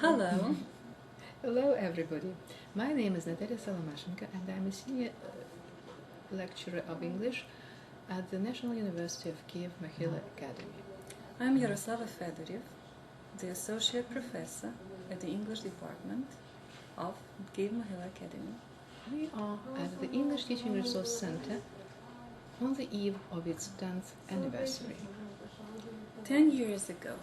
Hello. Hello everybody. My name is Natalia Solomashenko and I'm a senior lecturer of English at the National University of Kyiv-Mohyla Academy. I'm Yaroslava Fedorov, the Associate Professor at the English Department of Kyiv-Mohyla Academy. We are at the English Teaching Resource Center on the eve of its 10th anniversary. 10 years ago,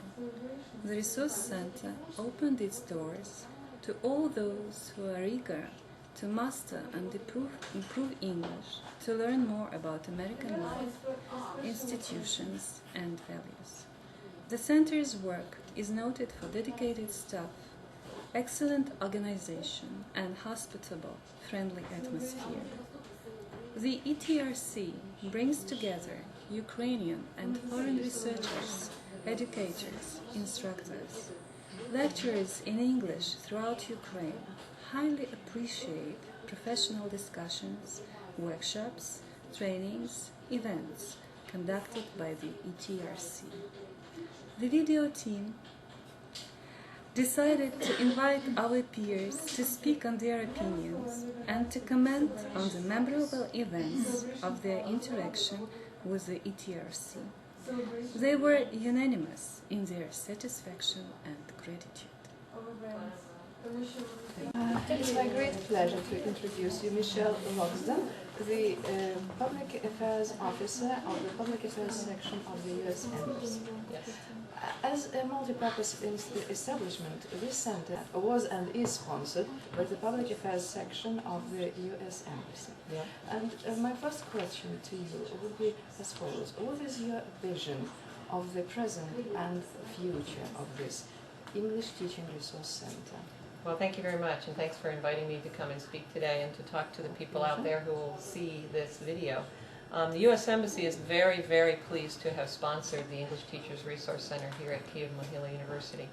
the Resource Center opened its doors to all those who are eager to master and improve English, to learn more about American life, institutions, and values. The center's work is noted for dedicated staff, excellent organization, and hospitable, friendly atmosphere. The ETRC brings together Ukrainian and foreign researchers, educators, instructors. Lecturers in English throughout Ukraine highly appreciate professional discussions, workshops, trainings, events conducted by the ETRC. The video team decided to invite our peers to speak on their opinions and to comment on the memorable events of their interaction with the ETRC. They were unanimous in their satisfaction and gratitude. It's my great pleasure to introduce you Michelle Loxden, the Public Affairs Officer of the Public Affairs Section of the U.S. Embassy. Yes. As a multi-purpose establishment, this center was and is sponsored by the Public Affairs Section of the U.S. Embassy. Yeah. And my first question to you would be as follows. What is your vision of the present and future of this English Teaching Resource Center? Well, thank you very much, and thanks for inviting me to come and speak today and to talk to the people out there who will see this video. The U.S. Embassy is very, very pleased to have sponsored the English Teachers Resource Center here at Kyiv-Mohyla University.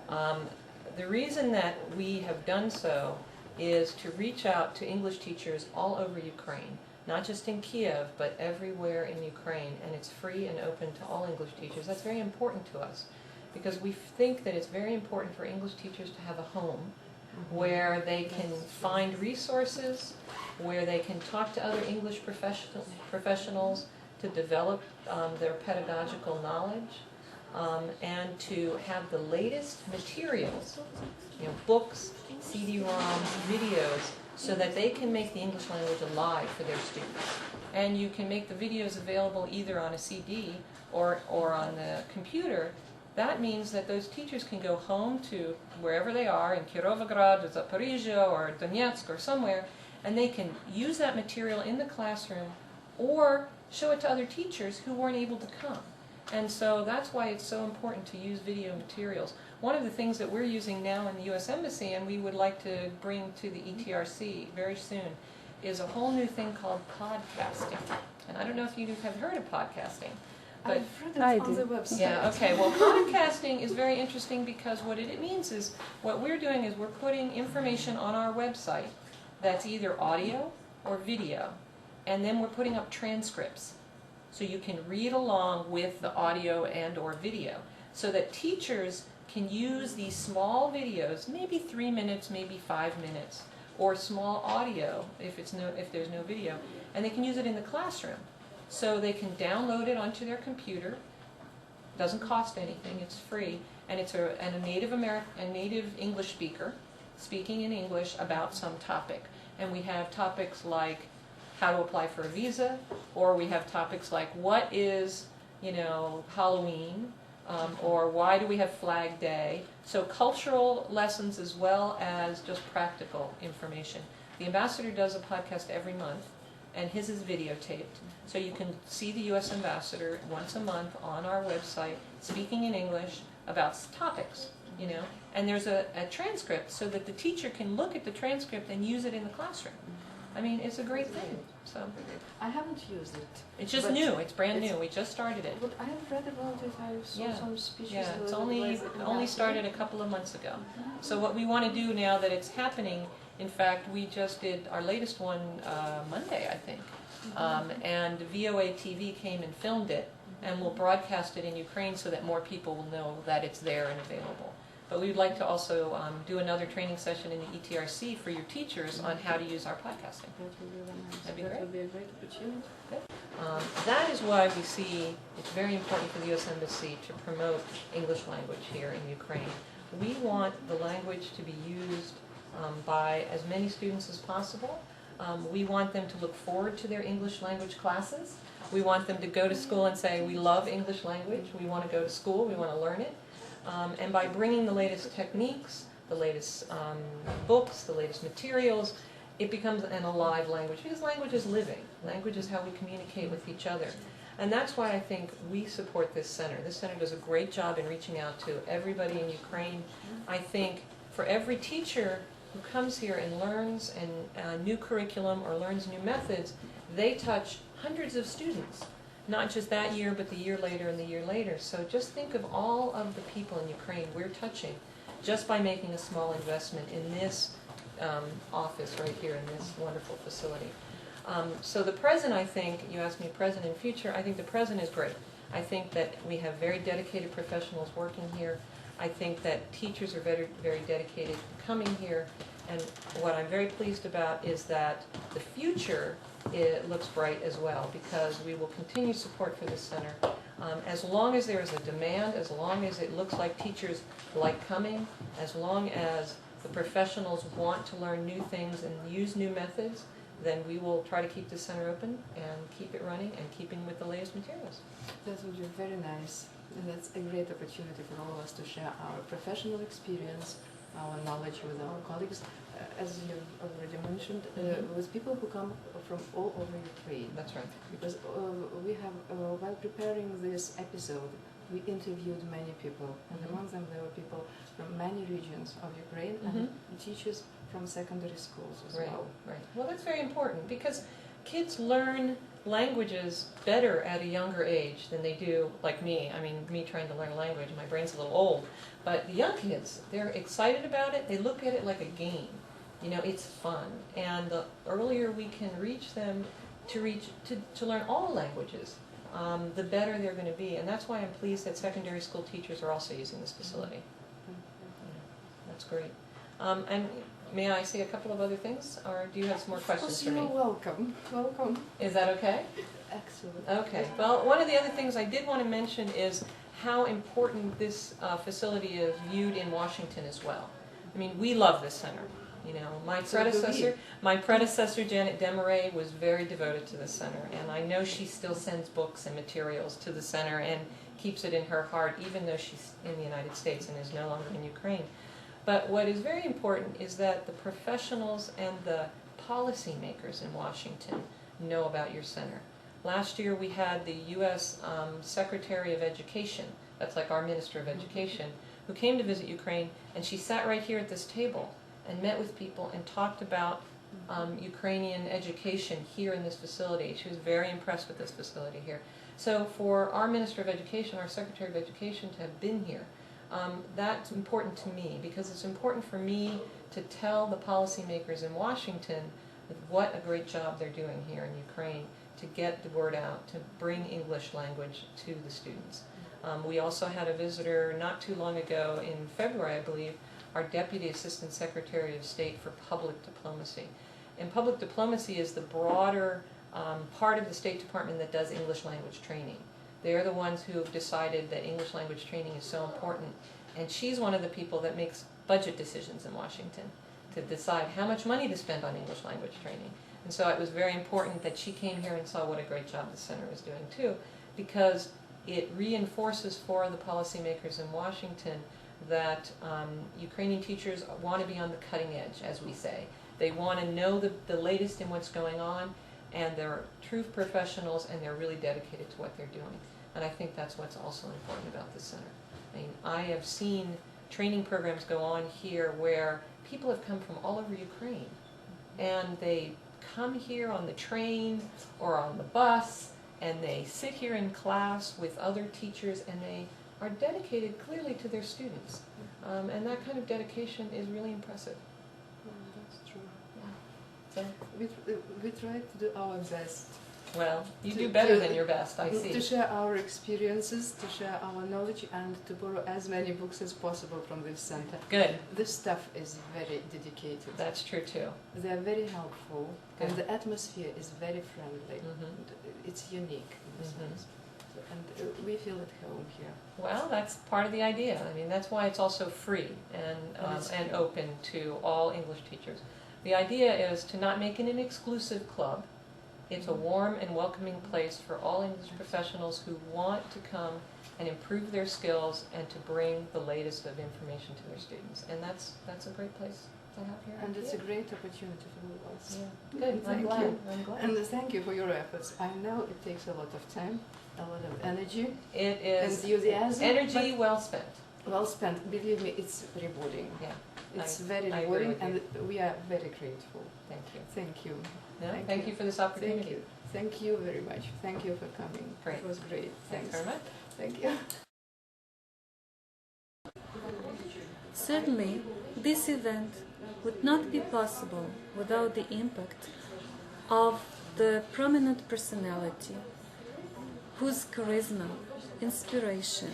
The reason that we have done so is to reach out to English teachers all over Ukraine, not just in Kyiv, but everywhere in Ukraine, and it's free and open to all English teachers. That's very important to us, because we think that it's very important for English teachers to have a home where they can find resources, where they can talk to other English professionals to develop their pedagogical knowledge, and to have the latest materials, books, CD-ROMs, videos, so that they can make the English language alive for their students. And you can make the videos available either on a CD or on the computer. That means that those teachers can go home to wherever they are, in Kirovograd or Zaporizhia or Donetsk or somewhere, and they can use that material in the classroom or show it to other teachers who weren't able to come. And so that's why it's so important to use video materials. One of the things that we're using now in the U.S. Embassy, and we would like to bring to the ETRC very soon, is a whole new thing called podcasting. And I don't know if you have heard of podcasting. But I've read it on the website. Yeah, okay. Well, podcasting is very interesting because what it means is, what we're doing is we're putting information on our website that's either audio or video, and then we're putting up transcripts. So you can read along with the audio and or video, so that teachers can use these small videos, maybe 3 minutes, maybe 5 minutes, or small audio if there's no video, and they can use it in the classroom. So they can download it onto their computer. It doesn't cost anything, it's free, and it's a native English speaker speaking in English about some topic. And we have topics like how to apply for a visa, or we have topics like what is, Halloween, or why do we have Flag Day. So cultural lessons as well as just practical information. The ambassador does a podcast every month, and his is videotaped. So you can see the U.S. ambassador once a month on our website speaking in English about topics, and there's a transcript so that the teacher can look at the transcript and use it in the classroom. I mean, it's a great thing. So I haven't used it. it's just new. It's brand new. We just started it. But I have read about it. I saw some speeches. Yeah, it's only started a couple of months ago. So what we want to do now that it's happening, in fact, we just did our latest one Monday, I think. And VOA TV came and filmed it, and we'll broadcast it in Ukraine so that more people will know that it's there and available. But we'd like to also do another training session in the ETRC for your teachers on how to use our podcasting. That would be really nice. That'd be that great. would be a great opportunity. That is why we see it's very important for the U.S. Embassy to promote English language here in Ukraine. We want the language to be used by as many students as possible. We want them to look forward to their English language classes. We want them to go to school and say, we love English language, we want to go to school, we want to learn it. And by bringing the latest techniques, the latest books, the latest materials, it becomes an alive language, because language is living. Language is how we communicate with each other. And that's why I think we support this center. This center does a great job in reaching out to everybody in Ukraine. I think for every teacher who comes here and learns a new curriculum or learns new methods, they touch hundreds of students. Not just that year, but the year later and the year later. So just think of all of the people in Ukraine we're touching just by making a small investment in this office right here in this wonderful facility. So the present, I think, you asked me present and future, I think the present is great. I think that we have very dedicated professionals working here. I think that teachers are very, very dedicated to coming here. And what I'm very pleased about is that the future, it looks bright as well, because we will continue support for this center. As long as there is a demand, as long as it looks like teachers like coming, as long as the professionals want to learn new things and use new methods, then we will try to keep the center open and keep it running and keeping with the latest materials. That would be very nice. And that's a great opportunity for all of us to share our professional experience, our knowledge with our colleagues, as you've already mentioned, with people who come from all over Ukraine. That's right. Because we have, while preparing this episode, we interviewed many people, and among them there were people from many regions of Ukraine and teachers from secondary schools as well. Right. Well, that's very important, because kids learn languages better at a younger age than they do, like me. I mean, me trying to learn a language, my brain's a little old. But the young kids, they're excited about it. They look at it like a game. You know, it's fun. And the earlier we can reach them to learn all languages, the better they're going to be. And that's why I'm pleased that secondary school teachers are also using this facility. That's great. And may I say a couple of other things, or do you have some more questions for me? You're welcome. Welcome. Is that okay? Excellent. Okay. Well, one of the other things I did want to mention is how important this facility is viewed in Washington as well. I mean, we love this center. You know, my predecessor, Janet Demaray, was very devoted to the center, and I know she still sends books and materials to the center and keeps it in her heart, even though she's in the United States and is no longer in Ukraine. But what is very important is that the professionals and the policymakers in Washington know about your center. Last year we had the U.S. Secretary of Education, that's like our Minister of Education, who came to visit Ukraine, and she sat right here at this table and met with people and talked about Ukrainian education here in this facility. She was very impressed with this facility here. So for our Minister of Education, our Secretary of Education to have been here, that's important to me, because it's important for me to tell the policymakers in Washington what a great job they're doing here in Ukraine to get the word out, to bring English language to the students. We also had a visitor not too long ago, in February I believe, our Deputy Assistant Secretary of State for Public Diplomacy. And public diplomacy is the broader part of the State Department that does English language training. They're the ones who have decided that English language training is so important. And she's one of the people that makes budget decisions in Washington to decide how much money to spend on English language training. And so it was very important that she came here and saw what a great job the center is doing too, because it reinforces for the policymakers in Washington that Ukrainian teachers want to be on the cutting edge, as we say. They want to know the latest in what's going on, and they're true professionals, and they're really dedicated to what they're doing. And I think that's what's also important about this center. I mean, I have seen training programs go on here where people have come from all over Ukraine, and they come here on the train or on the bus, and they sit here in class with other teachers, and they are dedicated clearly to their students. And that kind of dedication is really impressive. That's true. Yeah. So, We try to do our best Well, you do better than your best, I see. To share our experiences, to share our knowledge, and to borrow as many books as possible from this center. Good. This staff is very dedicated. That's true too. They are very helpful, Good. and the atmosphere is very friendly. Mm-hmm. It's unique in this Mm-hmm. sense. And we feel at home here. Well, that's part of the idea. I mean, that's why it's also free and open to all English teachers. The idea is to not make it an exclusive club. It's a warm and welcoming place for all English professionals who want to come and improve their skills and to bring the latest of information to their students. And that's a great place to have here. And it's a great opportunity for all of us. Yeah. Good. Thank I'm glad. you. I'm glad. And thank you for your efforts. I know it takes a lot of time, a lot of energy, It is enthusiasm. energy well spent. Well spent. Believe me, it's rewarding. Yeah. It's I very agree rewarding, with you. and we are very grateful. Thank you. Thank you. No, Thank thank you. you for this opportunity. Thank you. Thank you very much. Thank you for coming. Great. It was great. Thanks very much. Thank you. Certainly, this event would not be possible without the impact of the prominent personality whose charisma, inspiration,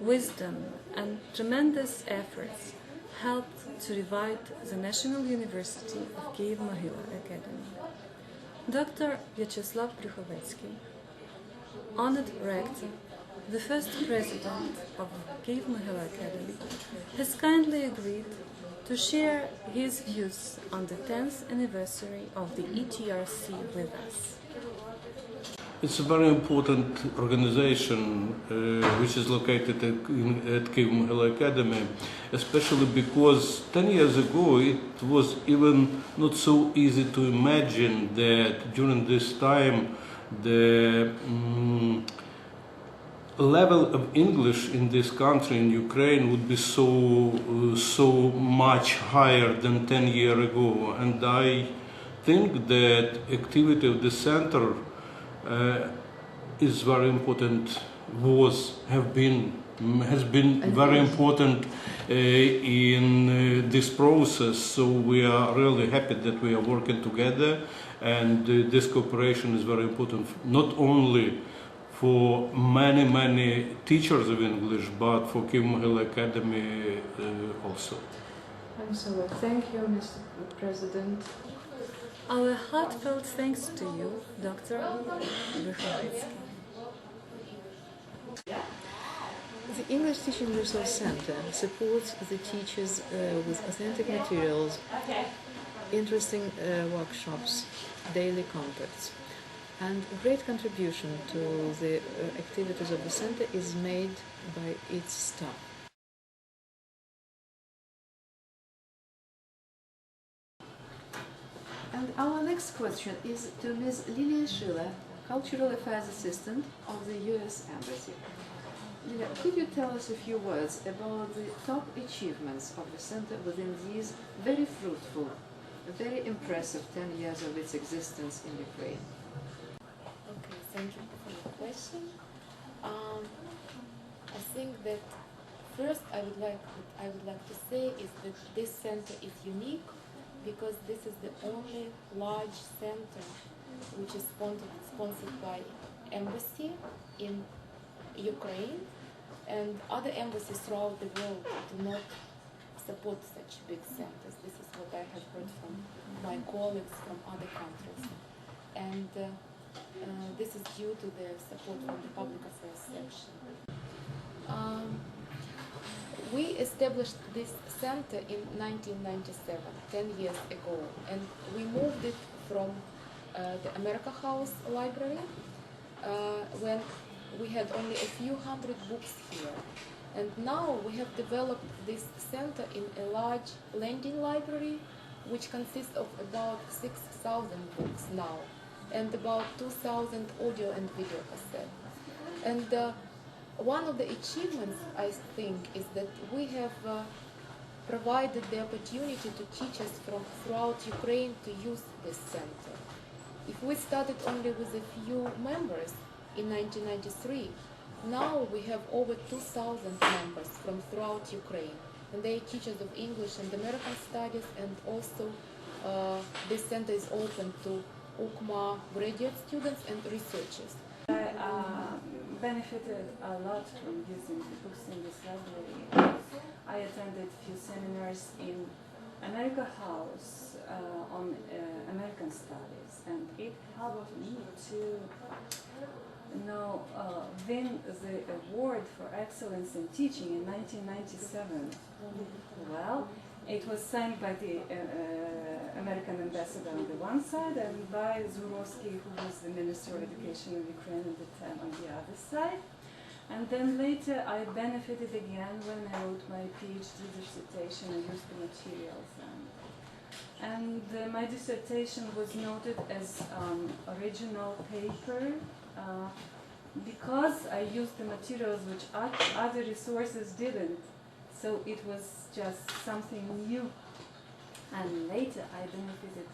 wisdom, and tremendous efforts helped to revive the National University of Kyiv-Mohyla Academy. Dr. Vyacheslav Krychovetsky, honored rector, the first president of Kyiv-Mohyla Academy, has kindly agreed to share his views on the 10th anniversary of the ETRC with us. It's a very important organization which is located at Kyiv-Mohyla Academy, especially because 10 years ago it was even not so easy to imagine that during this time the level of English in this country, in Ukraine, would be so much higher than 10 years ago. And I think that activity of the center is very important, has been very important in this process. So we are really happy that we are working together, and this cooperation is very important, not only for many teachers of English, but for Kyiv-Mohyla Academy also. Thanks a lot. Thank you, Mr. President. Our heartfelt thanks to you, Dr. Krychovetsky. The English Teaching Resource Center supports the teachers with authentic materials, interesting workshops, daily contacts. And a great contribution to the activities of the center is made by its staff. And our next question is to Ms. Lilia Schiller, Cultural Affairs Assistant of the U.S. Embassy. Lilia, could you tell us a few words about the top achievements of the center within these very fruitful, very impressive 10 years of its existence in Ukraine? Okay, thank you for the question. I think that first I would like to say is that this center is unique because this is the only large center which is sponsored by embassy in Ukraine, and other embassies throughout the world do not support such big centers. This is what I have heard from my colleagues from other countries, and this is due to the support from the public affairs section. We established this center in 1997, 10 years ago, and we moved it from the America House Library when we had only a few hundred books here. And now we have developed this center in a large lending library which consists of about 6,000 books now and about 2,000 audio and video cassettes. And one of the achievements, I think, is that we have provided the opportunity to teachers from throughout Ukraine to use this center. If we started only with a few members in 1993, now we have over 2,000 members from throughout Ukraine. And they are teachers of English and American studies, and also this center is open to UCMA graduate students and researchers. I benefited a lot from using the books in this library. I attended a few seminars in America House on American studies, and it helped me to win the award for excellence in teaching in 1997. Well, it was signed by the American ambassador on the one side and by Zurovsky, who was the Minister of Education of Ukraine at the time, on the other side. And then later I benefited again when I wrote my PhD dissertation. I used the materials. And my dissertation was noted as original paper because I used the materials which other resources didn't. So it was just something new. And later I benefited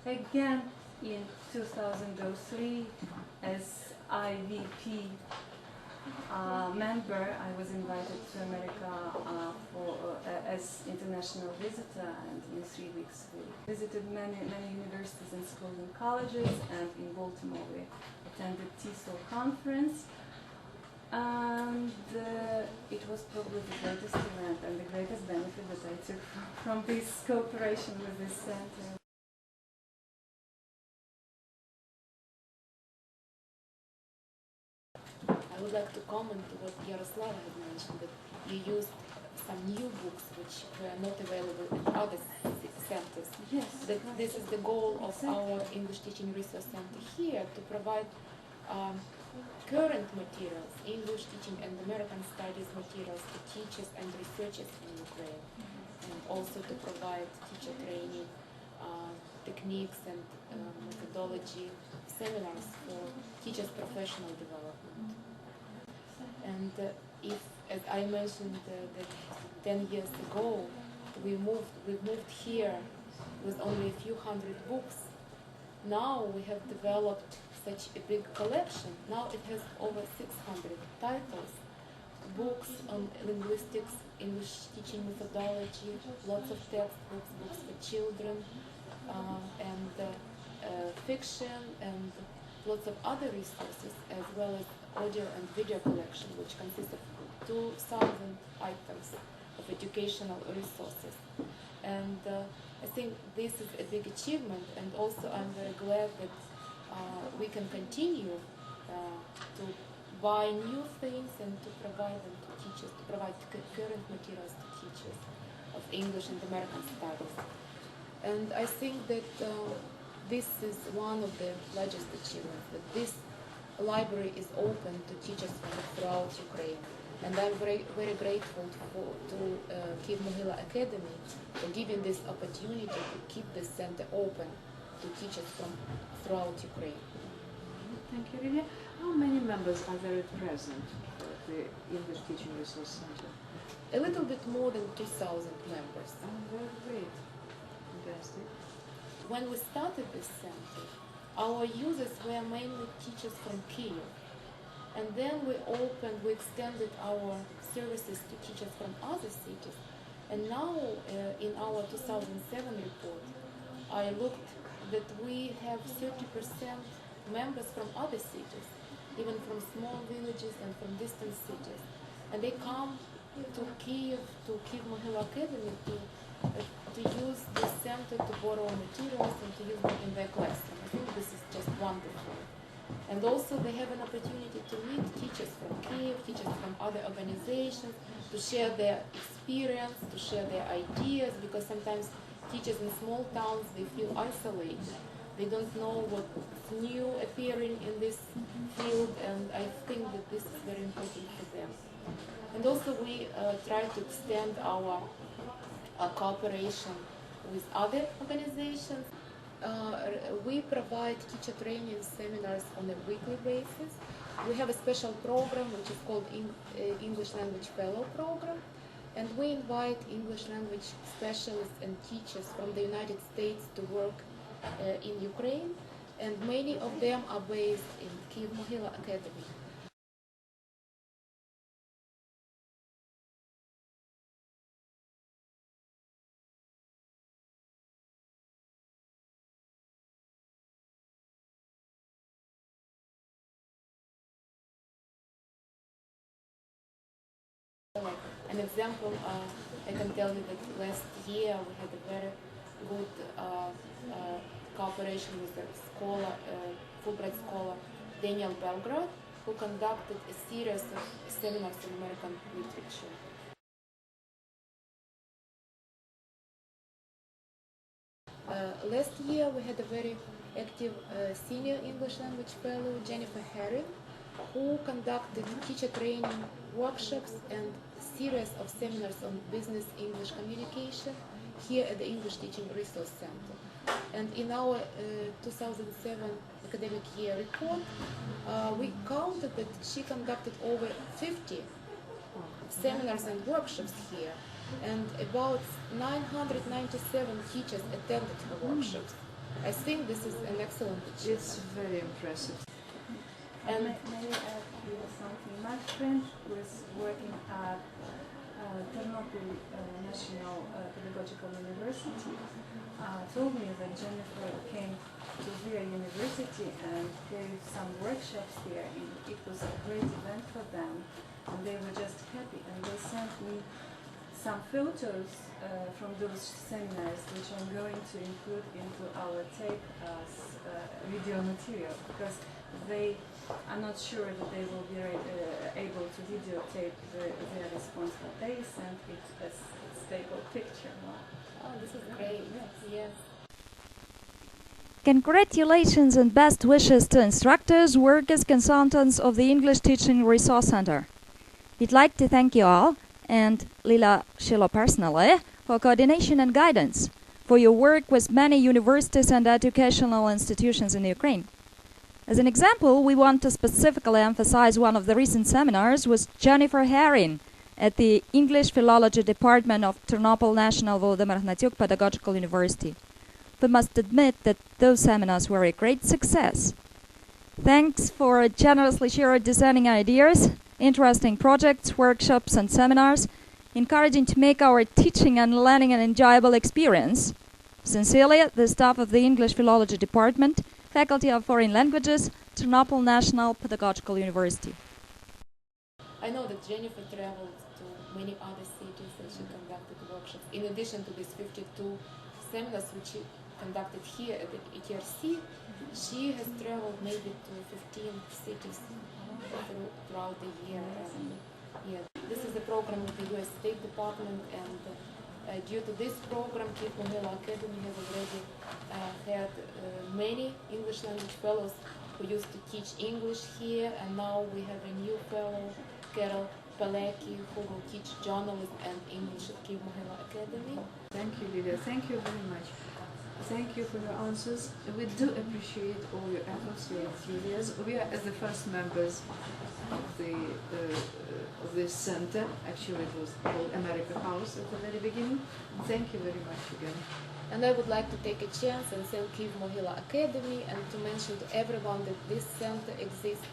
again in 2003 as IVP member. I was invited to America as international visitor, and in 3 weeks we visited many universities and schools and colleges, and in Baltimore we attended TESOL conference. And it was probably the greatest event and the greatest benefit that I took from this cooperation with this center. I would like to comment to what Yaroslava had mentioned, that you used some new books which were not available in other centers. Yes. That this is the goal of our English Teaching Resource Center here, to provide current materials, English teaching and American studies materials to teachers and researchers in Ukraine, and also to provide teacher training techniques and methodology seminars for teachers' professional development. And if, as I mentioned, that 10 years ago we moved here with only a few hundred books, now we have developed such a big collection. Now it has over 600 titles, books on linguistics, English teaching methodology, lots of textbooks, books for children, and fiction, and lots of other resources, as well as audio and video collection, which consists of 2,000 items of educational resources. And I think this is a big achievement, and also I'm very glad that we can continue to buy new things and to provide them to teachers, to provide current materials to teachers of English and American studies. And I think that this is one of the largest achievements, that this library is open to teachers from throughout Ukraine. And I'm very, very grateful to Kyiv-Mohyla Academy for giving this opportunity to keep this center open to teachers from throughout Ukraine. Thank you, Lilia. How many members are there at present for the English Teaching Resource Center? A little bit more than 2,000 members. Oh, very great. Fantastic. When we started this center, our users were mainly teachers from Kyiv. And then we extended our services to teachers from other cities. And now, in our 2007 report, I looked that we have 30% members from other cities, even from small villages and from distant cities. And they come to Kyiv, to Kyiv-Mohyla Academy to use this center to borrow materials and to use them in their classroom. I think this is just wonderful. And also they have an opportunity to meet teachers from Kyiv, teachers from other organizations, to share their experience, to share their ideas, because sometimes teachers in small towns, they feel isolated. They don't know what's new appearing in this field, and I think that this is very important for them. And also we try to extend our cooperation with other organizations. We provide teacher training seminars on a weekly basis. We have a special program which is called English Language Fellow Program, and we invite English language specialists and teachers from the United States to work in Ukraine, and many of them are based in Kyiv-Mohyla Academy. an example, I can tell you that last year we had a very good cooperation with a scholar, Fulbright scholar Daniel Belgrade, who conducted a series of seminars in American literature. Last year we had a very active senior English language fellow, Jennifer Herring, who conducted teacher training workshops and series of seminars on business English communication here at the English Teaching Resource Center. And in our 2007 academic year report, we counted that she conducted over 50 seminars and workshops here, and about 997 teachers attended her workshops. I think this is an excellent achievement. It's very impressive. And may I add something? My friend was working at Ternopil National Pedagogical University told me that Jennifer came to their university and gave some workshops there, and it was a great event for them, and they were just happy, and they sent me some photos from those seminars, which I'm going to include into our tape as video material, because they are not sure that they will be able to videotape their response, but they sent it as a stable picture. Oh, this is great. Yes. Congratulations and best wishes to instructors, work as consultants of the English Teaching Resource Center. We'd like to thank you all, and Lila Shilo personally, for coordination and guidance, for your work with many universities and educational institutions in Ukraine. As an example, we want to specifically emphasize one of the recent seminars with Jennifer Herring at the English Philology Department of Ternopil National Volodymyr Hnatyuk Pedagogical University. We must admit that those seminars were a great success. Thanks for generously shared discerning ideas, interesting projects, workshops and seminars, encouraging to make our teaching and learning an enjoyable experience. Sincerely, the staff of the English Philology Department, Faculty of Foreign Languages, Ternopil National Pedagogical University. I know that Jennifer traveled to many other cities and she conducted workshops. In addition to these 52 seminars which she conducted here at the ETRC, she has traveled maybe to 15 cities throughout the year. This is a program of the U.S. State Department, and due to this program, Kyiv-Mohyla Academy has already had many English language fellows who used to teach English here, and now we have a new fellow, Carol Palecki, who will teach journalism and English at Kyiv-Mohyla Academy. Thank you, Lydia. Thank you very much. Thank you for your answers. We do appreciate all your efforts, your enthusiasm. We are as the first members of this center. Actually, it was called America House at the very beginning. Thank you very much again. And I would like to take a chance and thank Kyiv-Mohyla Academy and to mention to everyone that this center exists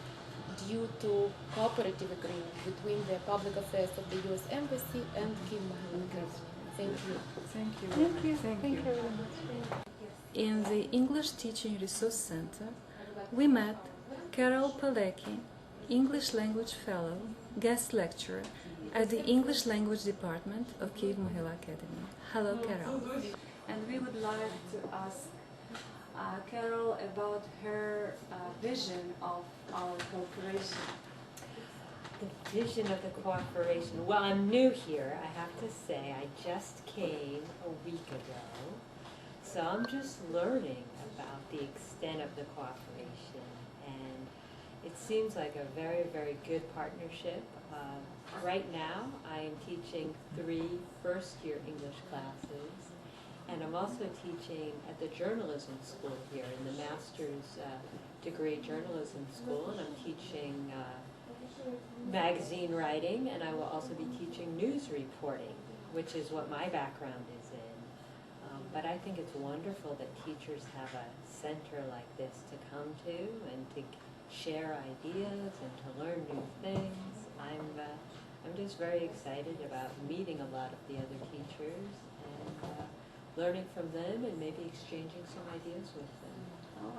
due to cooperative agreement between the public affairs of the U.S. Embassy and Kyiv-Mohyla Academy. Thank you. Thank you very much. Thank you very much. In the English Teaching Resource Center, we met Carol Palecki, English Language Fellow, guest lecturer at the English Language Department of Kyiv-Mohyla Academy. Hello, Carol. And we would like to ask Carol about her vision of our cooperation. The vision of the cooperation. Well, I'm new here, I have to say. I just came a week ago. So I'm just learning about the extent of the cooperation. And it seems like a very, very good partnership. Right now, I am teaching 3 first-year English classes. And I'm also teaching at the journalism school here in the master's degree journalism school. And I'm teaching magazine writing, and I will also be teaching news reporting, which is what my background is in. But I think it's wonderful that teachers have a center like this to come to and to share ideas and to learn new things. I'm just very excited about meeting a lot of the other teachers and learning from them and maybe exchanging some ideas with them.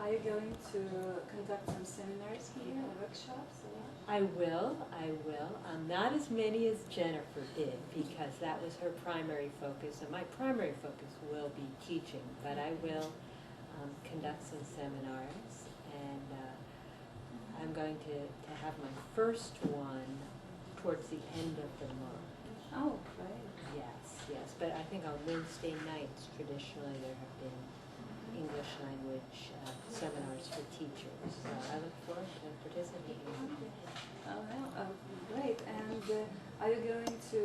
Are you going to conduct some seminars here? workshops? I will. Not as many as Jennifer did, because that was her primary focus, and my primary focus will be teaching, but I will conduct some seminars, and I'm going to have my first one towards the end of the month. Oh, great. Yes, but I think on Wednesday nights, traditionally, there have been English language seminars for teachers. So I look forward to participating. Oh, well, great. And are you going to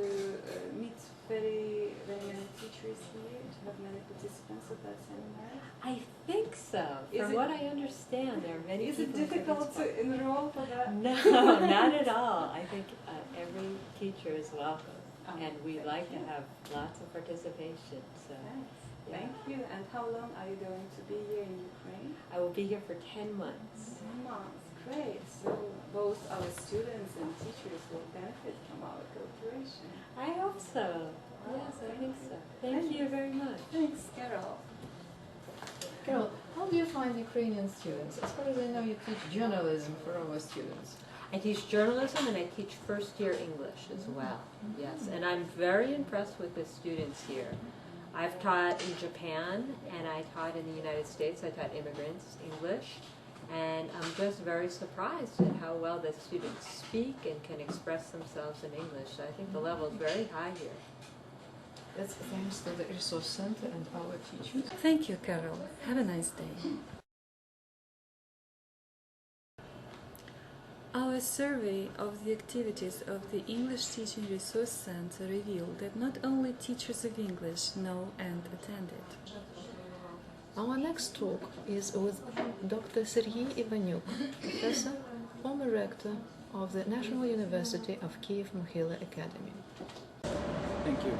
meet very many teachers here, to have many participants of that seminar? I think so. From what I understand, there are many Is people it difficult to enroll for that? No, not at all. I think every teacher is welcome, and we like to have lots of participation. So, yeah. Thank you. And how long are you going to be here in Ukraine? I will be here for 10 months. 10 months. Great. So both our students and teachers will benefit from our cooperation. I hope so. Yes, I think so. Thank you very much. Thanks, Carol. Carol, how do you find Ukrainian students? As far as I know, you teach journalism for our students. I teach journalism and I teach first-year English as well. Yes, and I'm very impressed with the students here. I've taught in Japan and I taught in the United States. I taught immigrants English, and I'm just very surprised at how well the students speak and can express themselves in English. So I think the level is very high here. That's thanks to the Resource Center and our teachers. Thank you, Carol. Have a nice day. Our survey of the activities of the English Teaching Resource Center revealed that not only teachers of English know and attend it. Our next talk is with Dr. Sergei Ivanyuk, professor, former rector of the National University of Kyiv-Mohyla Academy. Thank you.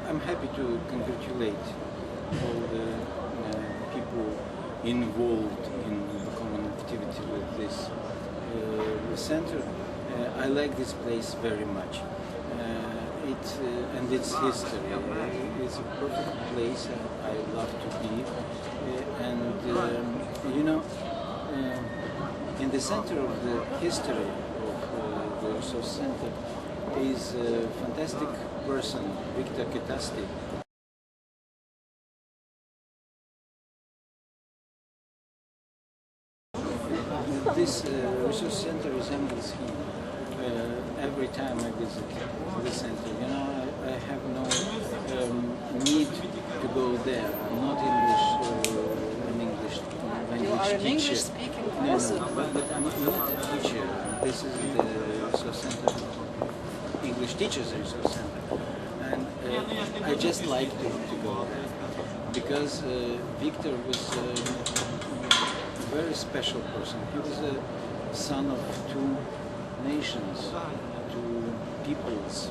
I'm happy to congratulate all the people involved in the common activity with this center. I like this place very much. And its history. It's a perfect place I love to be. You know, in the center of the history of the Resource Center is a fantastic person, Victor Kitasti. This resource center resembles him. Every time I visit the center, you know, I have no need to go there. I'm not an English language teacher. English-speaking person. No, but I'm not a teacher. This is the resource center, English Teachers Resource Center, and I just like to go there because Victor was a very special person. He was a son of two nations, two peoples,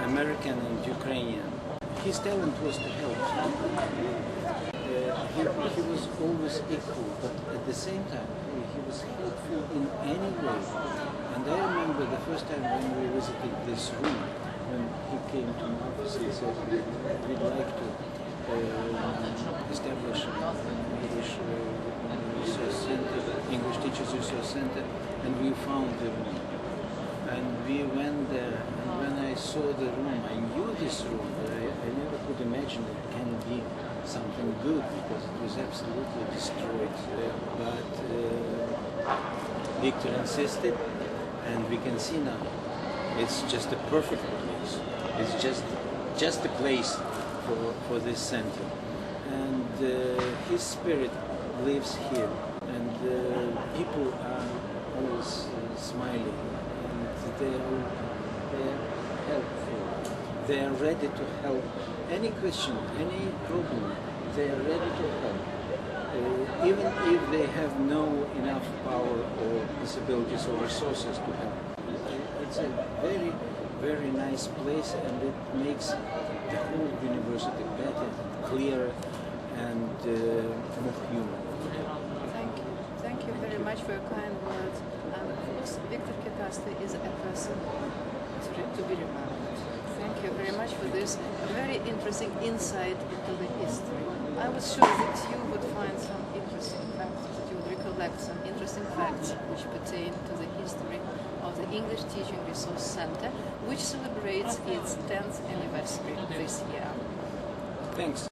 American and Ukrainian. His talent was to help. He was always equal, but at the same time, he was helpful in any way. And I remember the first time when we visited this room, when he came to my office and said, we'd like to establish an English Resource Center, English Teachers Resource Center, and we found the room. And we went there, and when I saw the room, I knew this room, but I never could imagine it can be something good, because it was absolutely destroyed. But Victor insisted, and we can see now, it's just a perfect place. It's just a place for this center. And his spirit lives here, and people are always smiling, and they are helpful. They are ready to help. Any question, any problem, they are ready to help. Even if they have no enough power or possibilities or resources to help. It's a very, very nice place, and it makes the whole university better, clearer, and more human. Thank you. Thank you very much for your kind words. And of course, Victor Kitasti is a person to be remembered. Thank you very much for this very interesting insight into the history. I was sure that you would find some interesting facts that you would recollect collect some interesting facts which pertain to the history of the English Teaching Resource Center, which celebrates its 10th anniversary this year. Thanks.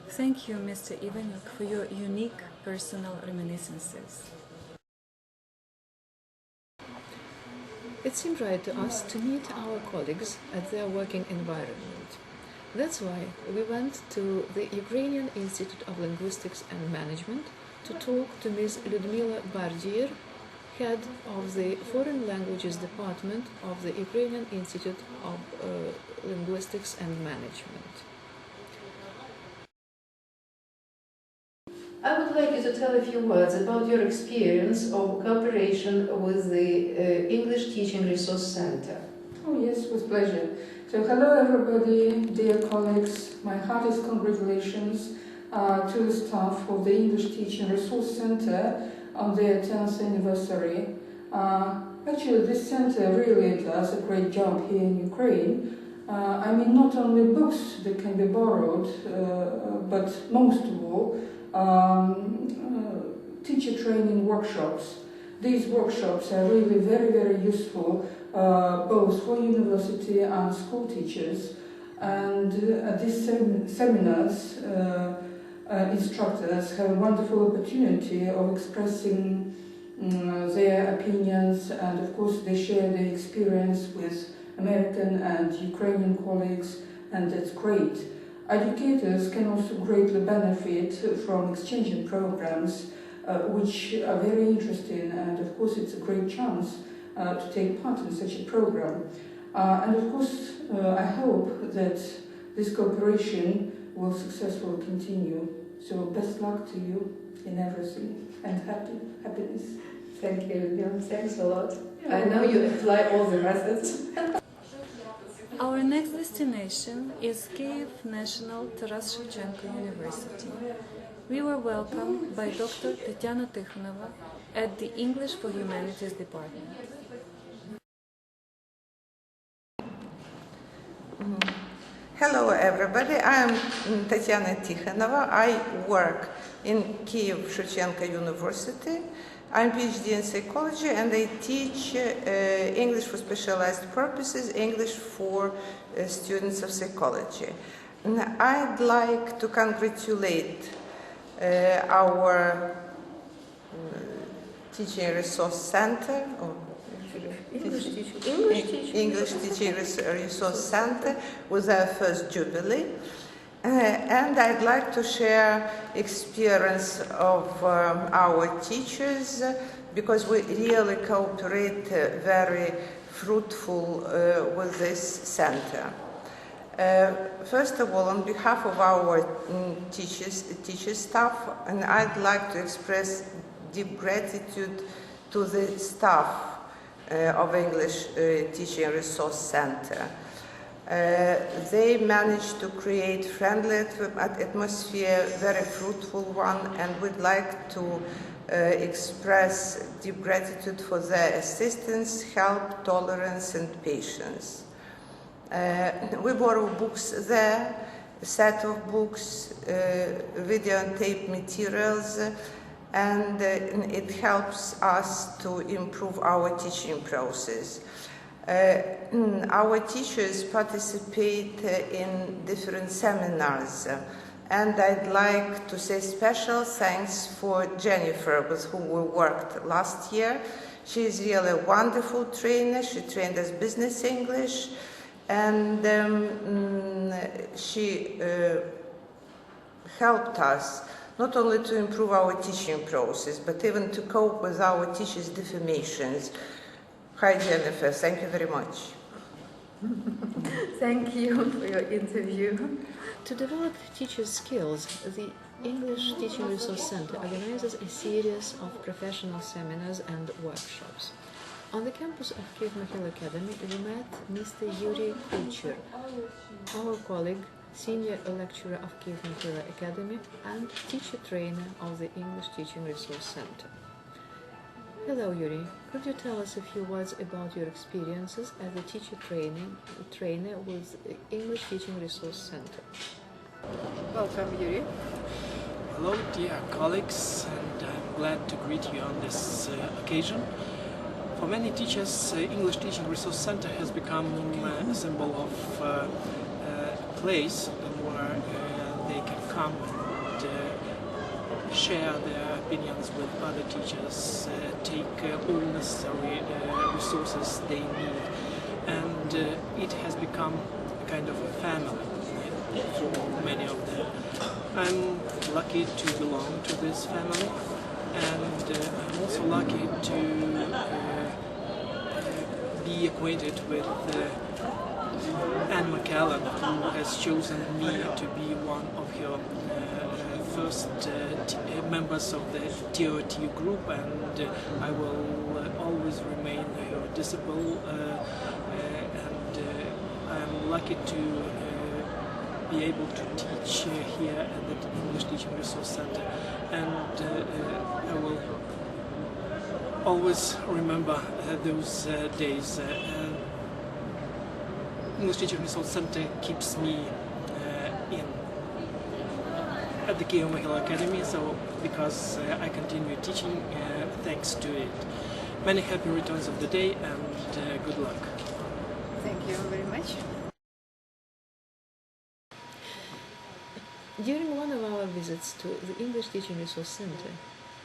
Thank you, Mr. Ivanuk, for your unique personal reminiscences. It seemed right to us to meet our colleagues at their working environment. That's why we went to the Ukrainian Institute of Linguistics and Management to talk to Ms. Lyudmila Bardier, head of the Foreign Languages Department of the Ukrainian Institute of Linguistics and Management. I would like you to tell a few words about your experience of cooperation with the English Teaching Resource Center. Oh yes, with pleasure. So hello everybody, dear colleagues. My heartiest congratulations to the staff of the English Teaching Resource Center on their 10th anniversary. Actually, this center really does a great job here in Ukraine. I mean, not only books that can be borrowed, but most of all, teacher training workshops. These workshops are really very, very useful both for university and school teachers. And at these seminars, instructors have a wonderful opportunity of expressing their opinions, and of course they share their experience with American and Ukrainian colleagues, and that's great. Educators can also greatly benefit from exchanging programs, which are very interesting, and of course it's a great chance to take part in such a program. And of course I hope that this cooperation will successfully continue. So best luck to you in everything, and happiness. Thank you, thanks a lot. I know you apply all the methods. Our next destination is Kyiv National Taras Shevchenko University. We were welcomed by Dr. Tatiana Tikhonova at the English for Humanities department. Hello everybody, I am Tatiana Tikhonova. I work in Kyiv-Shevchenko University. I'm PhD in psychology, and I teach English for specialized purposes, English for students of psychology. And I'd like to congratulate our Teaching Resource Center, English Teaching Resource Center with our first jubilee. And I'd like to share experience of our teachers, because we really cooperate very fruitful with this center. First of all, on behalf of our teacher staff, and I'd like to express deep gratitude to the staff of English Teaching Resource Center. They managed to create friendly atmosphere, very fruitful one, and we'd like to express deep gratitude for their assistance, help, tolerance, and patience. We borrow books there, a set of books, video and tape materials, and it helps us to improve our teaching process. Our teachers participate in different seminars, and I'd like to say special thanks for Jennifer, with whom we worked last year. She is really a wonderful trainer. She trained us business English, and she helped us not only to improve our teaching process, but even to cope with our teachers' deformations. Hi, Jennifer. Thank you very much. Thank you for your interview. To develop teachers' skills, the English Teaching Resource Center organizes a series of professional seminars and workshops. On the campus of Kyiv-Mohyla Academy, we met Mr. Yuri Kucher, our colleague, senior lecturer of Kyiv-Mohyla Academy and teacher trainer of the English Teaching Resource Center. Hello, Yuri. Could you tell us a few words about your experiences as a teacher trainer with the English Teaching Resource Center? Welcome, Yuri. Hello, dear colleagues, and I'm glad to greet you on this occasion. For many teachers, English Teaching Resource Center has become a symbol of a place where they can come and share their opinions with other teachers, take all necessary resources they need, and it has become a kind of a family for many of them. I'm lucky to belong to this family, and I'm also lucky to be acquainted with Anne McCallan, who has chosen me to be one of her first members of the TOT group, and I will always remain her disciple, and I'm lucky to be able to teach here at the English Teaching Resource Center, and I will always remember those days. English Teaching Resource Center keeps me at the Kyiv-Mohyla Academy, so because I continue teaching thanks to it. Many happy returns of the day, and good luck. Thank you very much. During one of our visits to the English Teaching Resource Center,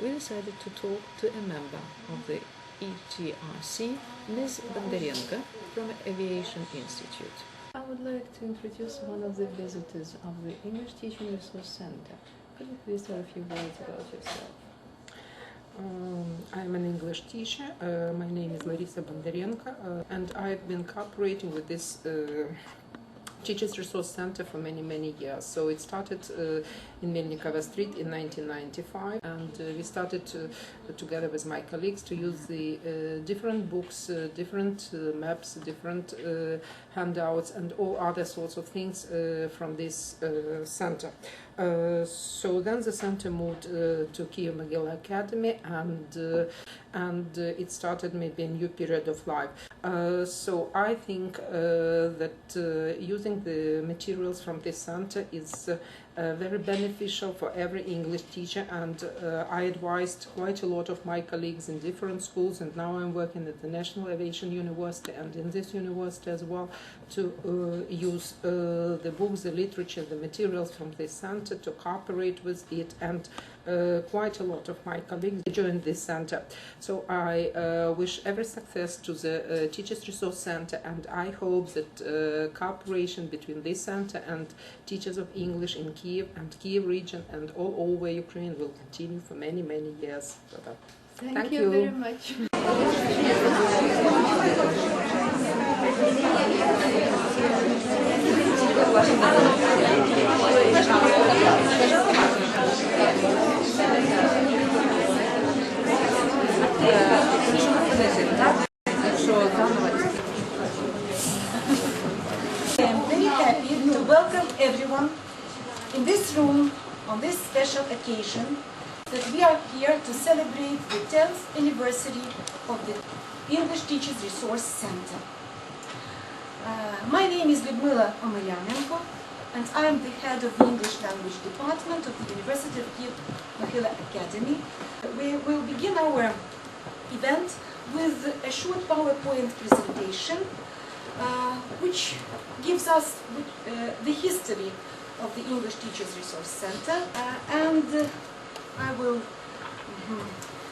we decided to talk to a member of the ETRC, Ms. Bondarenko from Aviation Institute. I would like to introduce one of the visitors of the English Teaching Resource Center. Could you please tell a few words about yourself? I'm an English teacher. My name is Larisa Bondarenko, and I've been cooperating with this Teachers Resource Center for many years. So it started in Melnikova Street in 1995, and we started together with my colleagues to use the different books, different maps, different handouts, and all other sorts of things from this center. So then the center moved to Kyiv-Mohyla Academy, and it started maybe a new period of life. So I think that using the materials from this center is very beneficial for every English teacher, and I advised quite a lot of my colleagues in different schools, and now I'm working at the National Aviation University and in this university as well, to use the books, the literature, the materials from this center, to cooperate with it, and quite a lot of my colleagues joined this center. So I wish every success to the Teachers Resource Center, and I hope that cooperation between this center and teachers of English in Kyiv and Kyiv region and all over Ukraine will continue for many years. Thank you very much. I am very happy to welcome everyone in this room on this special occasion that we are here to celebrate the 10th anniversary of the English Teachers Resource Center. My name is Lyudmila Omaryanenko, and I am the head of the English Language Department of the University of Kyiv-Mohyla Academy. We will begin our event with a short PowerPoint presentation which gives us the history of the English Teachers Resource Center, and I will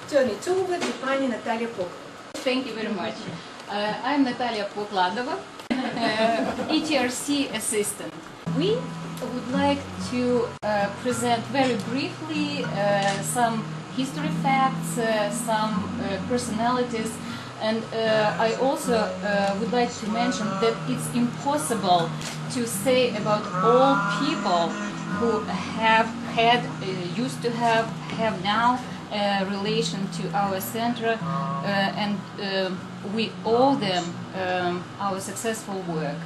turn it over to Pani Natalia Pok. Thank you very much. I'm Natalia Pokladova, ETRC assistant. We would like to present very briefly some history facts, some personalities, and I also would like to mention that it's impossible to say about all people who have had, used to have now a relation to our center, and we owe them our successful work.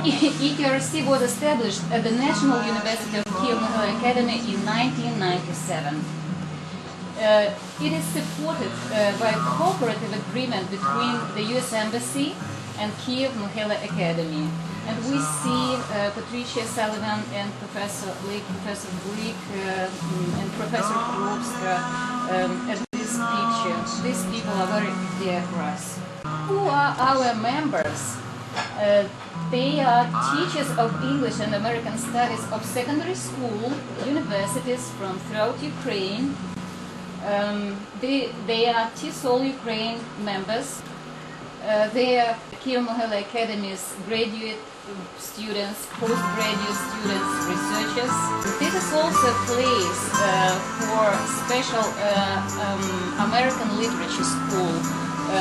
ETRC was established at the National University of Kyiv-Mohyla Academy in 1997. It is supported by a cooperative agreement between the US Embassy and Kyiv-Mohyla Academy. And we see Patricia Sullivan and Professor Greek and Professor Krupska at this picture. These people are very dear for us. Who are our members? They are teachers of English and American Studies of secondary school, universities from throughout Ukraine. They are TESOL Ukraine members. They are Kyiv-Mohyla Academy's graduate students, postgraduate students, researchers. This is also a place for special American literature school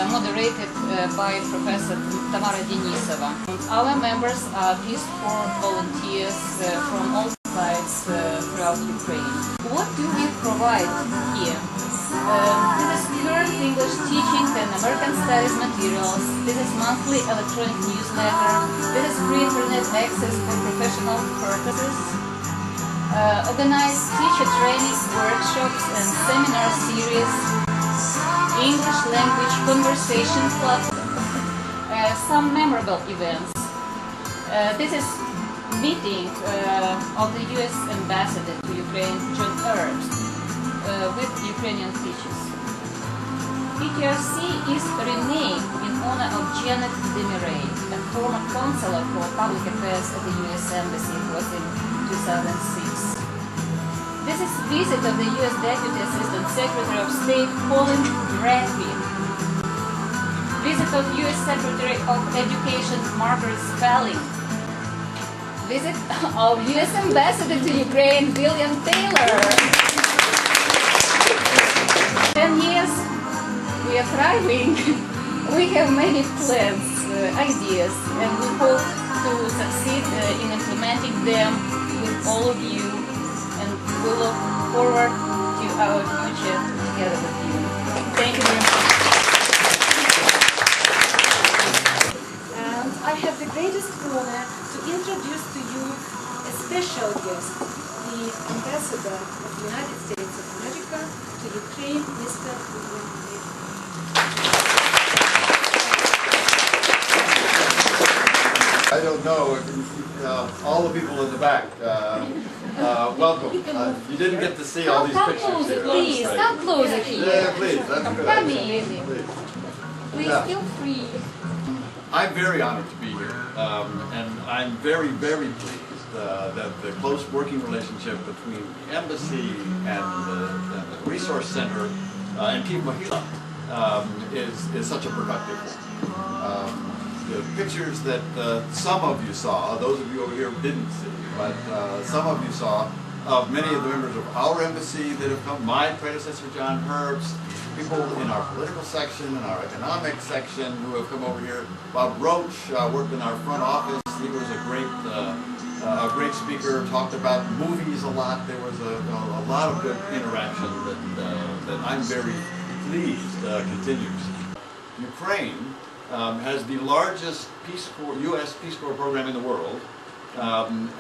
moderated by Professor Tamara Denisova. Our members are Peace Corps volunteers from all sides throughout Ukraine. What do we provide here? This is current English teaching and American Studies materials. This is monthly electronic newsletter. This is free internet access for professional purposes. Organized teacher training workshops and seminar series. English language conversation club. Some memorable events. This is meeting of the U.S. ambassador to Ukraine, John Herbst, with Ukrainian teachers. ETRC is renamed in honor of Janet Demiray, a former consular for public affairs at the U.S. Embassy. It was in 2006. This is visit of the U.S. Deputy Assistant Secretary of State Colin Bradley. Visit of U.S. Secretary of Education Margaret Spelling. Visit of U.S. Ambassador to Ukraine William Taylor. 10 years, we are thriving. We have many plans, ideas, and we hope to succeed in implementing them with all of you, and we look forward to our future together with you. Thank you very much. And I have the greatest honor to introduce to you a special guest, the Ambassador of the United States of America to Ukraine, Mr. William Taylor. I don't know if all the people in the back, welcome. You didn't get to see all these pictures Come here. please, come closer here. Yeah, please, that's good. Come in. Please Yeah. feel free. I'm very honored to be here, and I'm very, very pleased that the close working relationship between the embassy and the resource center and Kyiv-Mohyla is such a productive one. The pictures that some of you saw, those of you over here didn't see, but some of you saw of many of the members of our embassy that have come, my predecessor John Herbst, people in our political section and our economic section who have come over here. Bob Roach worked in our front office. He was a great speaker, talked about movies a lot. There was a lot of good interaction that I'm very pleased continues. Ukraine has the largest Peace Corps, U.S. Peace Corps program in the world,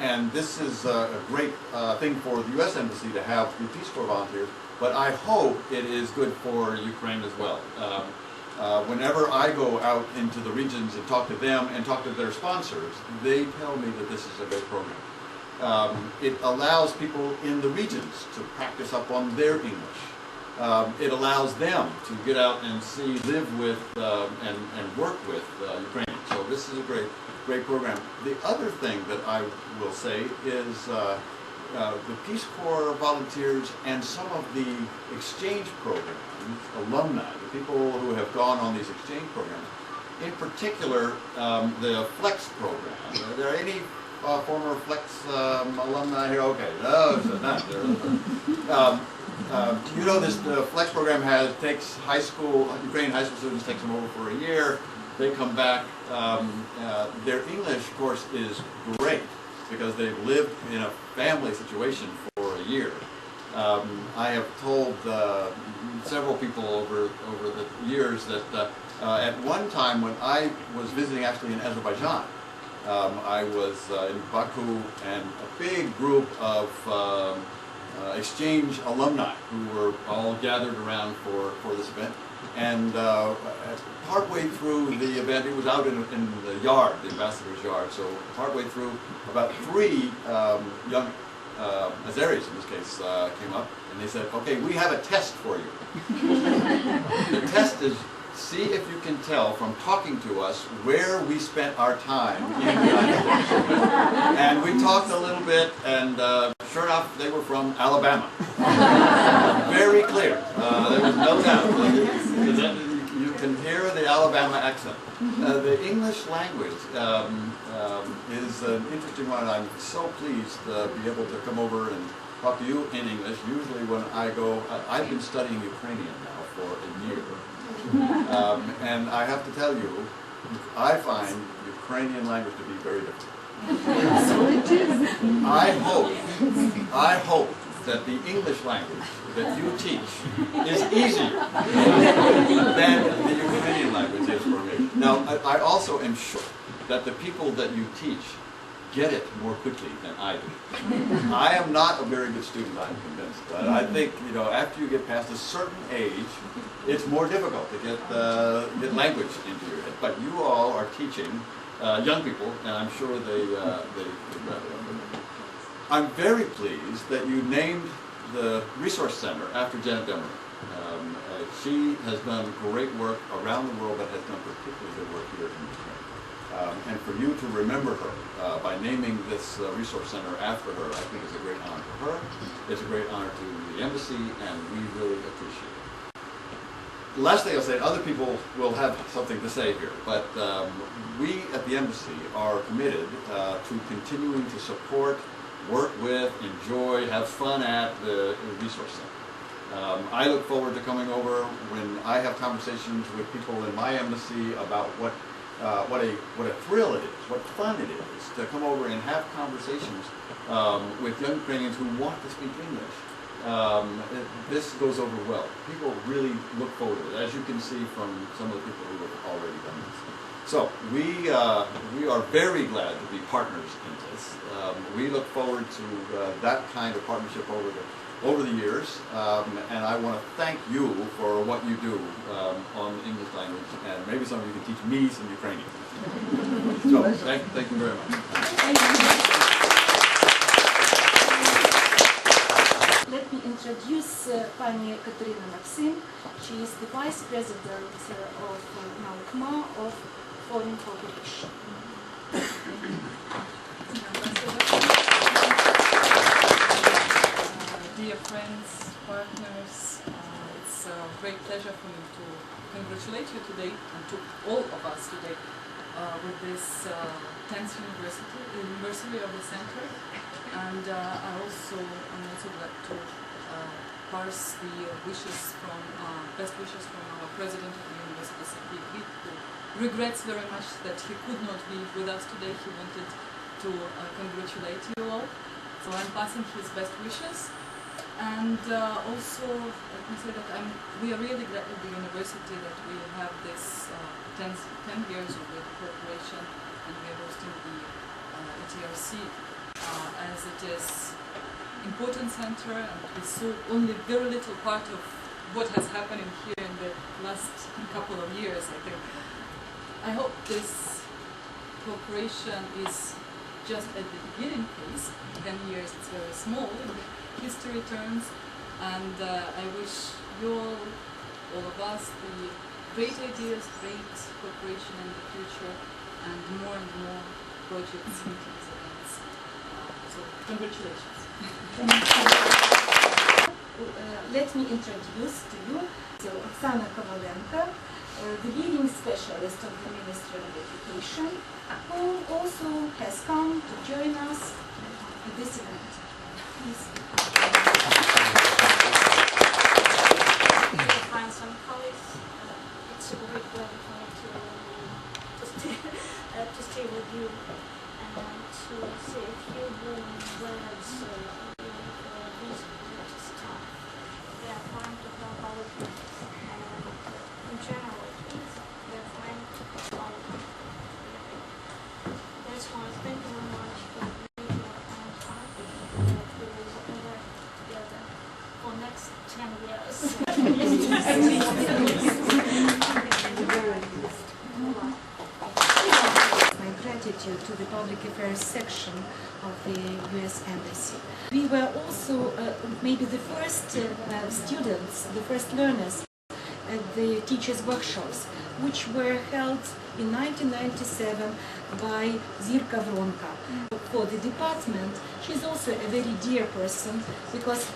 and this is a great thing for the U.S. Embassy to have the Peace Corps volunteers, but I hope it is good for Ukraine as well. Whenever I go out into the regions and talk to them and talk to their sponsors, they tell me that this is a great program. It allows people in the regions to practice up on their English. It allows them to get out and see, live with, and work with Ukraine. So this is a great program. The other thing that I will say is the Peace Corps volunteers and some of the exchange programs, alumni, the people who have gone on these exchange programs, in particular the Flex program. Are there any former Flex alumni here? Okay, no, not there. You know, this Flex program takes Ukrainian high school students, takes them over for a year. They come back. Their English course is great because they've lived in a family situation for a year. I have told several people over the years that at one time when I was visiting actually in Azerbaijan, I was in Baku, and a big group of exchange alumni who were all gathered around for this event. And partway through the event, it was out in the yard, the ambassador's yard, so partway through, about 3 young Azeris, in this case, came up, and they said, okay, we have a test for you. The test is, see if you can tell from talking to us where we spent our time in the United States. And we talked a little bit, and sure enough, they were from Alabama. Very clear. There was no doubt. You can hear the Alabama accent. The English language is an interesting one. I'm so pleased to be able to come over and talk to you in English. Usually when I go, I've been studying Ukrainian now for a year. And I have to tell you, I find Ukrainian language to be very difficult. I hope that the English language that you teach is easier than the Ukrainian language is for me. Now, I also am sure that the people that you teach get it more quickly than I do. I am not a very good student, I'm convinced. But I think, you know, after you get past a certain age, it's more difficult to get language into your head. But you all are teaching young people, and I'm sure they grab it. I'm very pleased that you named the Resource Center after Janet Demery. She has done great work around the world, but has done particularly good work here in Ukraine. And for you to remember her by naming this Resource Center after her, I think is a great honor for her. It's a great honor to the embassy, and we really appreciate it. Last thing I'll say, other people will have something to say here, but we at the embassy are committed to continuing to support, work with, enjoy, have fun at the Resource Center. I look forward to coming over when I have conversations with people in my embassy about what a thrill it is, what fun it is to come over and have conversations with young Ukrainians who want to speak English. This goes over well. People really look forward to it, as you can see from some of the people who have already done this. So we are very glad to be partners in this. We look forward to that kind of partnership over the years, and I want to thank you for what you do on the English language, and maybe some of you can teach me some Ukrainian. So thank you very much. Let me introduce Pani Katerina Maxim. She is the Vice President of NAUCMA of Foreign Cooperation. Dear friends, partners, it's a great pleasure for me to congratulate you today, and to all of us today, with this 10th anniversary of the center. And I'm also glad to pass the best wishes from our president of the University of Kyiv, who regrets very much that he could not be with us today. He wanted to congratulate you all. So I'm passing his best wishes. And also, let me say that we are really glad at the university that we have this 10 years of the cooperation, and we are hosting the ETRC as it is important center, and we saw only very little part of what has happened here in the last couple of years, I think. I hope this cooperation is just at the beginning phase. 10 years, it's very small in the history terms, and I wish you all of us, the great ideas, great cooperation in the future, and more projects, meetings, events. So, congratulations. Let me introduce to you Oksana Kovalenko, the leading specialist of the Ministry of Education, who also has come to join us at this event. Please. Friends and colleagues, it's a great pleasure for me to stay with you and to say a few words of these staff. They are trying to help our students, and in general, they are trying to help our country. That's why thank you very much for the video and art that was next 10 years. My gratitude to the public affairs section of the U.S. Embassy. We were also maybe the first students, the first learners at the teachers' workshops, which were held in 1997 by Zirka Vronka. For the department, she's also a very dear person because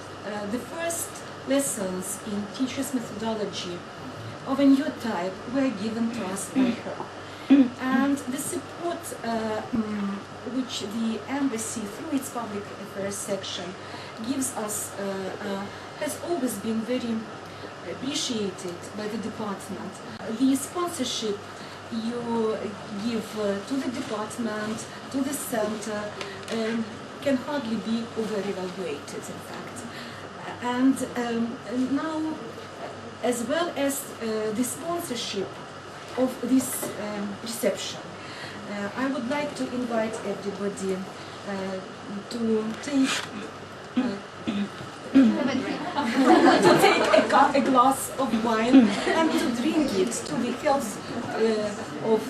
the first lessons in teachers' methodology of a new type were given to us by her. And the support which the embassy, through its public affairs section, gives us has always been very appreciated by the department. The sponsorship you give to the department, to the center, can hardly be over-evaluated, in fact. And now, as well as the sponsorship of this reception, I would like to invite everybody to take a glass of wine and to drink it to the health of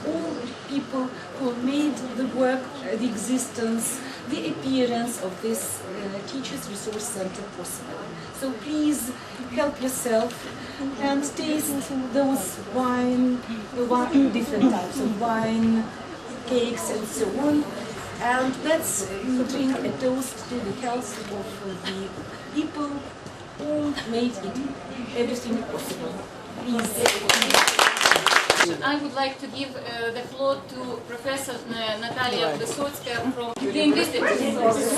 all people who made the work, the existence, the appearance of this Teachers Resource Center possible. So please help yourself and taste those wine, different types of wine, cakes and so on. And let's drink a toast to the health of the people who made it everything possible. Please. I would like to give the floor to Professor Natalia Vysotskaya from the Linguistic Resources.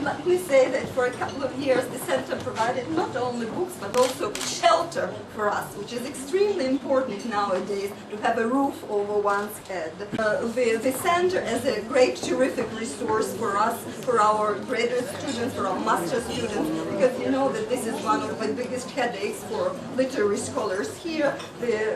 Let me say that for a couple of years the center provided not only books but also shelter for us, which is extremely important nowadays, to have a roof over one's head. The center is a great, terrific resource for us, for our graduate students, for our master students, because you know that this is one of the biggest headaches for literary scholars here. The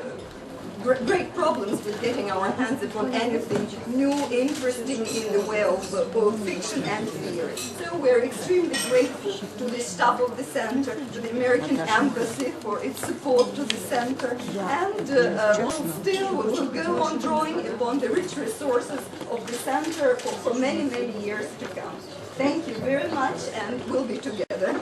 great problems with getting our hands upon anything new, interesting in the way of both fiction and theory. So we're extremely grateful to the staff of the center, to the American Embassy for its support to the center, and still we will go on drawing upon the rich resources of the center for many, many years to come. Thank you very much, and we'll be together.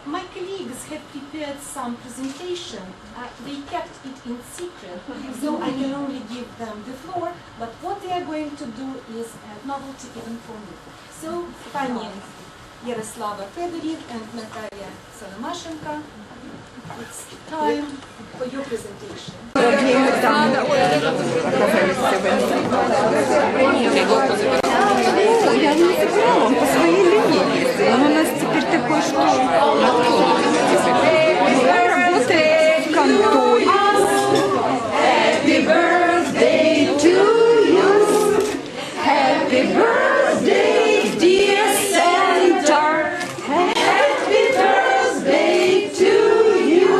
My colleagues have prepared some presentation. They kept it in secret, so I can only give them the floor, but what they are going to do is a novelty even for me. So, Pani Yaroslava Fedorov and Natalia Solomashenko, it's time for your presentation. Я не забрала, он по своей линии. Он у нас теперь такой, что он работает в конторе. Happy birthday to you. Happy birthday, dear center. Happy birthday to you.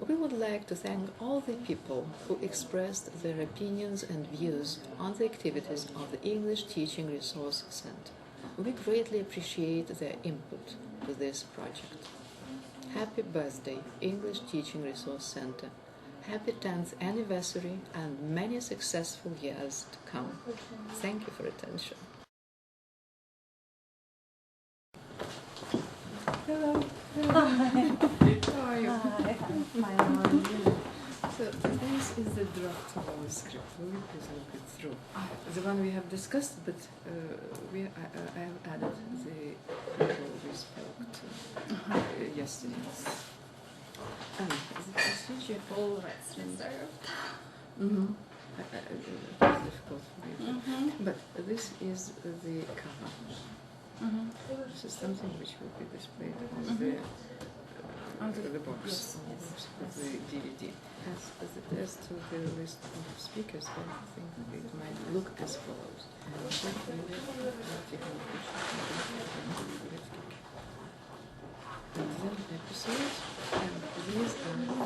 We would like to thank all the people who expressed their opinions and views on the activities of the English Teaching Resource Center. We greatly appreciate their input to this project. Happy birthday, English Teaching Resource Center. Happy 10th anniversary and many successful years to come. Thank you for attention. Hello. Hi. How are you? Hi. So this is the draft of our script. Will you please look it through? The one we have discussed, but I have added the people we spoke to yesterday. And the procedure all rights reserved. It's difficult for me. But this is the cover. This is something which will be displayed on the box of the DVD. As it is to the list of speakers, I think it might look as follows. And then pursuit, and these are